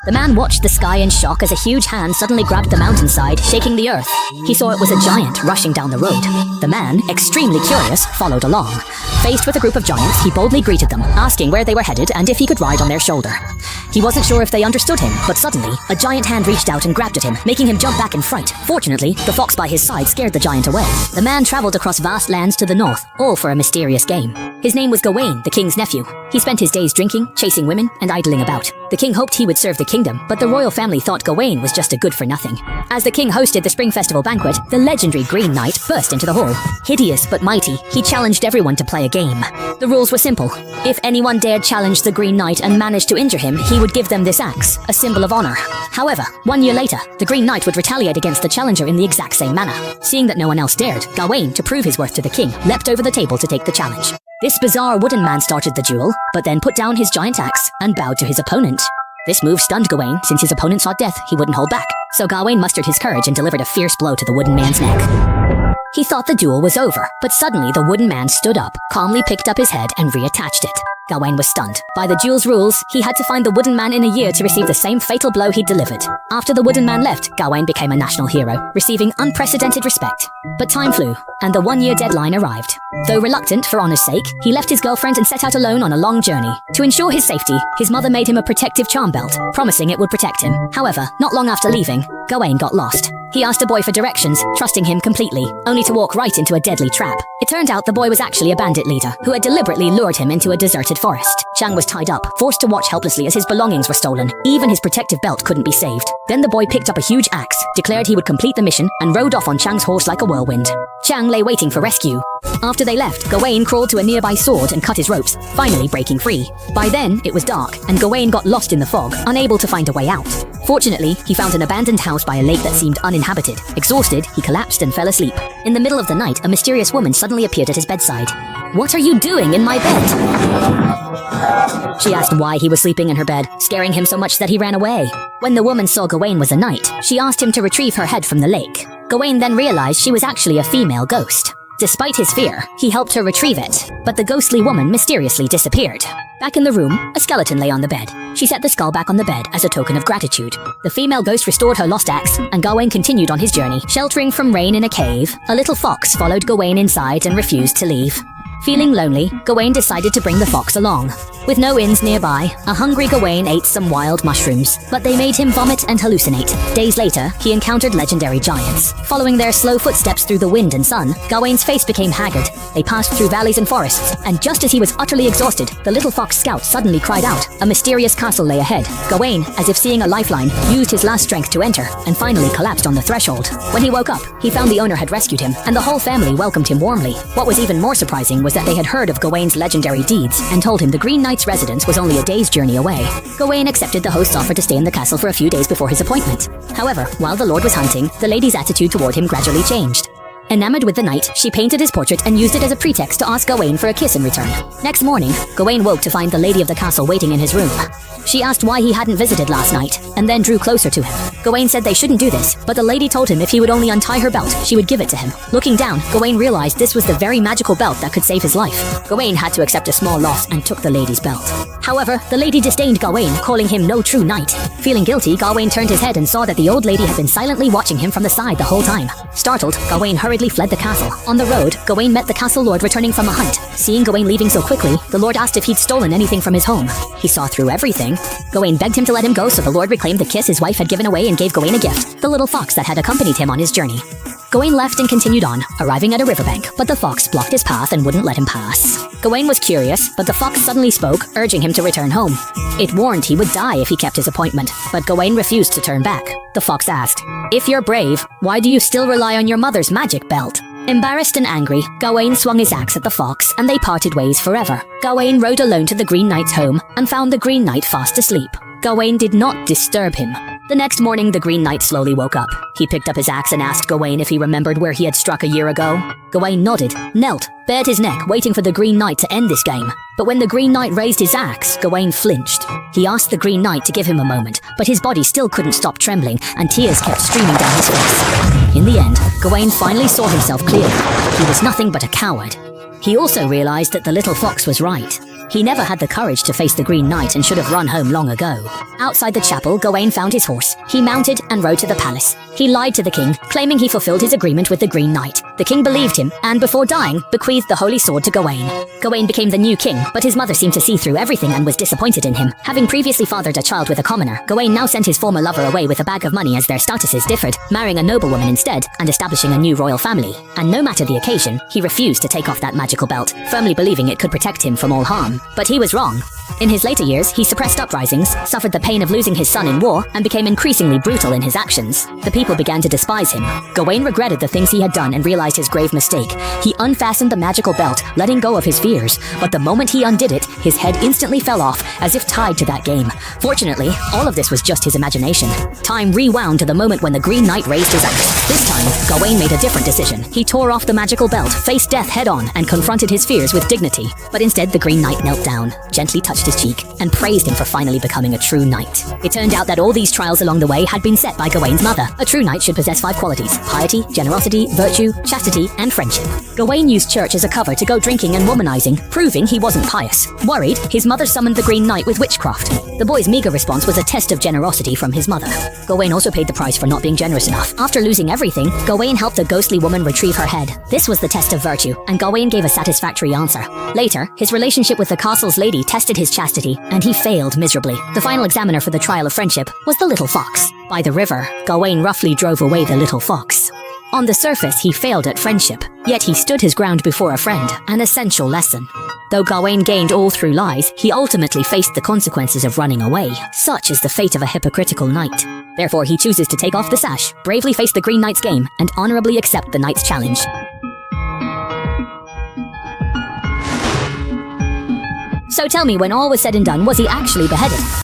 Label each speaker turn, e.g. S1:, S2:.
S1: The man watched the sky in shock as a huge hand suddenly grabbed the mountainside, shaking the earth. He saw it was a giant rushing down the road. The man, extremely curious, followed along. Faced with a group of giants, he boldly greeted them, asking where they were headed and if he could ride on their shoulder. He wasn't sure if they understood him, but suddenly, a giant hand reached out and grabbed at him, making him jump back in fright. Fortunately, the fox by his side scared the giant away. The man traveled across vast lands to the north, all for a mysterious game. His name was Gawain, the king's nephew. He spent his days drinking, chasing women, and idling about. The king hoped he would serve the kingdom, but the royal family thought Gawain was just a good-for-nothing. As the king hosted the spring festival banquet, the legendary Green Knight burst into the hall. Hideous but mighty, he challenged everyone to play a game. The rules were simple. If anyone dared challenge the Green Knight and managed to injure him, he would give them this axe, a symbol of honor. However, 1 year later, the Green Knight would retaliate against the challenger in the exact same manner. Seeing that no one else dared, Gawain, to prove his worth to the king, leapt over the table to take the challenge. This bizarre wooden man started the duel, but then put down his giant axe and bowed to his opponent. This move stunned Gawain. Since his opponent sought death, he wouldn't hold back. So Gawain mustered his courage and delivered a fierce blow to the wooden man's neck. He thought the duel was over, but suddenly the wooden man stood up, calmly picked up his head and reattached it. Gawain was stunned. By the duel's rules, he had to find the wooden man in a year to receive the same fatal blow he'd delivered. After the wooden man left, Gawain became a national hero, receiving unprecedented respect. But time flew, and the 1 year deadline arrived. Though reluctant for honor's sake, he left his girlfriend and set out alone on a long journey. To ensure his safety, his mother made him a protective charm belt, promising it would protect him. However, not long after leaving, Gawain got lost. He asked a boy for directions, trusting him completely, only to walk right into a deadly trap. It turned out the boy was actually a bandit leader, who had deliberately lured him into a deserted forest. Chang was tied up, forced to watch helplessly as his belongings were stolen. Even his protective belt couldn't be saved. Then the boy picked up a huge axe, declared he would complete the mission, and rode off on Chang's horse like a whirlwind. Chang lay waiting for rescue. After they left, Gawain crawled to a nearby sword and cut his ropes, finally breaking free. By then, it was dark, and Gawain got lost in the fog, unable to find a way out. Fortunately, he found an abandoned house by a lake that seemed uninhabited. Exhausted, he collapsed and fell asleep. In the middle of the night, a mysterious woman suddenly appeared at his bedside. "What are you doing in my bed?" She asked why he was sleeping in her bed, scaring him so much that he ran away. When the woman saw Gawain was a knight, she asked him to retrieve her head from the lake. Gawain then realized she was actually a female ghost. Despite his fear, he helped her retrieve it, but the ghostly woman mysteriously disappeared. Back in the room, a skeleton lay on the bed. She set the skull back on the bed as a token of gratitude. The female ghost restored her lost axe, and Gawain continued on his journey. Sheltering from rain in a cave, a little fox followed Gawain inside and refused to leave. Feeling lonely, Gawain decided to bring the fox along. With no inns nearby, a hungry Gawain ate some wild mushrooms, but they made him vomit and hallucinate. Days later, he encountered legendary giants. Following their slow footsteps through the wind and sun, Gawain's face became haggard. They passed through valleys and forests, and just as he was utterly exhausted, the little fox scout suddenly cried out. A mysterious castle lay ahead. Gawain, as if seeing a lifeline, used his last strength to enter, and finally collapsed on the threshold. When he woke up, he found the owner had rescued him, and the whole family welcomed him warmly. What was even more surprising was that they had heard of Gawain's legendary deeds, and told him the Green Knight's residence was only a day's journey away. Gawain accepted the host's offer to stay in the castle for a few days before his appointment. However, while the lord was hunting, the lady's attitude toward him gradually changed. Enamored with the knight, she painted his portrait and used it as a pretext to ask Gawain for a kiss in return. Next morning, Gawain woke to find the lady of the castle waiting in his room. She asked why he hadn't visited last night, and then drew closer to him. Gawain said they shouldn't do this, but the lady told him if he would only untie her belt, she would give it to him. Looking down, Gawain realized this was the very magical belt that could save his life. Gawain had to accept a small loss and took the lady's belt. However, the lady disdained Gawain, calling him no true knight. Feeling guilty, Gawain turned his head and saw that the old lady had been silently watching him from the side the whole time. Startled, Gawain hurriedly fled the castle. On the road, Gawain met the castle lord returning from a hunt. Seeing Gawain leaving so quickly, the lord asked if he'd stolen anything from his home. He saw through everything. Gawain begged him to let him go, so the lord reclaimed the kiss his wife had given away and gave Gawain a gift, the little fox that had accompanied him on his journey. Gawain left and continued on, arriving at a riverbank, but the fox blocked his path and wouldn't let him pass. Gawain was curious, but the fox suddenly spoke, urging him to return home. It warned he would die if he kept his appointment, but Gawain refused to turn back. The fox asked, "If you're brave, why do you still rely on your mother's magic belt?" Embarrassed and angry, Gawain swung his axe at the fox, and they parted ways forever. Gawain rode alone to the Green Knight's home, and found the Green Knight fast asleep. Gawain did not disturb him. The next morning, the Green Knight slowly woke up. He picked up his axe and asked Gawain if he remembered where he had struck a year ago. Gawain nodded, knelt, bared his neck, waiting for the Green Knight to end this game. But when the Green Knight raised his axe, Gawain flinched. He asked the Green Knight to give him a moment, but his body still couldn't stop trembling, and tears kept streaming down his face. In the end, Gawain finally saw himself clearly. He was nothing but a coward. He also realized that the little fox was right. He never had the courage to face the Green Knight and should have run home long ago. Outside the chapel, Gawain found his horse. He mounted and rode to the palace. He lied to the king, claiming he fulfilled his agreement with the Green Knight. The king believed him, and before dying, bequeathed the holy sword to Gawain. Gawain became the new king, but his mother seemed to see through everything and was disappointed in him. Having previously fathered a child with a commoner, Gawain now sent his former lover away with a bag of money as their statuses differed, marrying a noblewoman instead, and establishing a new royal family. And no matter the occasion, he refused to take off that magical belt, firmly believing it could protect him from all harm. But he was wrong. In his later years, he suppressed uprisings, suffered the pain of losing his son in war, and became increasingly brutal in his actions. The people began to despise him. Gawain regretted the things he had done and realized his grave mistake. He unfastened the magical belt, letting go of his fears, but the moment he undid it, his head instantly fell off, as if tied to that game. Fortunately, all of this was just his imagination. Time rewound to the moment when the Green Knight raised his axe. This time, Gawain made a different decision. He tore off the magical belt, faced death head-on, and confronted his fears with dignity. But instead, the Green Knight knelt down, gently touched his cheek, and praised him for finally becoming a true knight. It turned out that all these trials along the way had been set by Gawain's mother. A true knight should possess 5 qualities: piety, generosity, virtue, chastity, and friendship. Gawain used church as a cover to go drinking and womanizing, proving he wasn't pious. Worried, his mother summoned the Green Knight with witchcraft. The boy's meager response was a test of generosity from his mother. Gawain also paid the price for not being generous enough. After losing everything, Gawain helped a ghostly woman retrieve her head. This was the test of virtue, and Gawain gave a satisfactory answer. Later, his relationship with the castle's lady tested his chastity, and he failed miserably. The final examiner for the trial of friendship was the little fox. By the river, Gawain roughly drove away the little fox. On the surface, he failed at friendship, yet he stood his ground before a friend, an essential lesson. Though Gawain gained all through lies, he ultimately faced the consequences of running away. Such is the fate of a hypocritical knight. Therefore, he chooses to take off the sash, bravely face the Green Knight's game, and honorably accept the knight's challenge. So tell me, when all was said and done, was he actually beheaded?